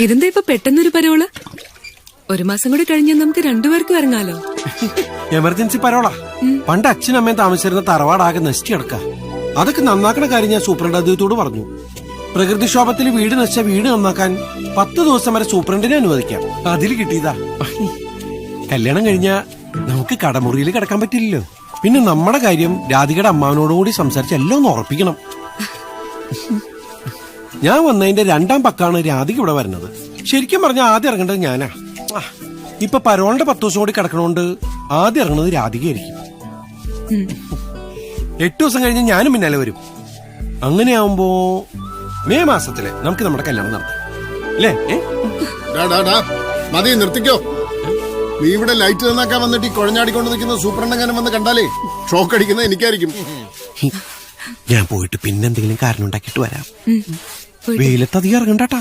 ഇതെന്താ ഇപ്പൊ പെട്ടെന്നൊരു പരോള്? ഒരു മാസം കൂടി കഴിഞ്ഞാൽ നമുക്ക് രണ്ടുപേർക്കും ഇറങ്ങാലോ. എമർജൻസി പരോളാ. പണ്ട് അച്ഛനും അമ്മയും താമസിച്ചിരുന്ന തറവാടാകെ നശിച്ചു കിടക്ക. അതൊക്കെ നന്നാക്കണ കാര്യം ഞാൻ സൂപ്രണ്ട് അദ്ദേഹത്തോട് പറഞ്ഞു. പ്രകൃതിക്ഷോഭത്തിൽ വീട് നശിച്ച വീട് നന്നാക്കാൻ 10 ദിവസം വരെ സൂപ്രണ്ടിനെ അനുവദിക്കാം. അതിൽ കിട്ടിയതാ. കല്യാണം കഴിഞ്ഞാ നമുക്ക് കടമുറിയിൽ കിടക്കാൻ പറ്റില്ലല്ലോ. പിന്നെ നമ്മുടെ കാര്യം രാധികയുടെ അമ്മാവനോടും കൂടി സംസാരിച്ച് എല്ലാം ഒന്ന് ഉറപ്പിക്കണം. ഞാൻ വന്നതിന്റെ 2ാം പക്കാണ് രാധിക ഇവിടെ വരുന്നത്. ശരിക്കും പറഞ്ഞാൽ ആദ്യം ഇറങ്ങേണ്ടത് ഞാനാ. ഇപ്പൊ പരോളിന്റെ 10 ദിവസം കൂടി കിടക്കണോണ്ട് ആദ്യം ഇറങ്ങുന്നത് രാധികയായിരിക്കും. 8 ദിവസം കഴിഞ്ഞ് ഞാനും പിന്നാലെ വരും. അങ്ങനെയാവുമ്പോ മെയ് മാസത്തില് നമുക്ക് നമ്മുടെ കല്യാണം നടത്താം അല്ലേ? മതി, നിർത്തിക്കോ. നീ ഇവിടെ ലൈറ്റ് നന്നാക്കാൻ വന്നിട്ട് ഈ കുഴഞ്ഞാടിക്കൊണ്ട് നിൽക്കുന്ന സൂപ്രണ്ടെങ്ങാനും വന്ന് കണ്ടാലേ ഷോക്ക് അടിക്കുന്നത് എനിക്കായിരിക്കും. ഞാൻ പോയിട്ട് പിന്നെന്തെങ്കിലും കാരണം ഉണ്ടാക്കിയിട്ട് വരാം. വെയിലത്ത് അധികം ഇറങ്ങണ്ടാട്ടാ.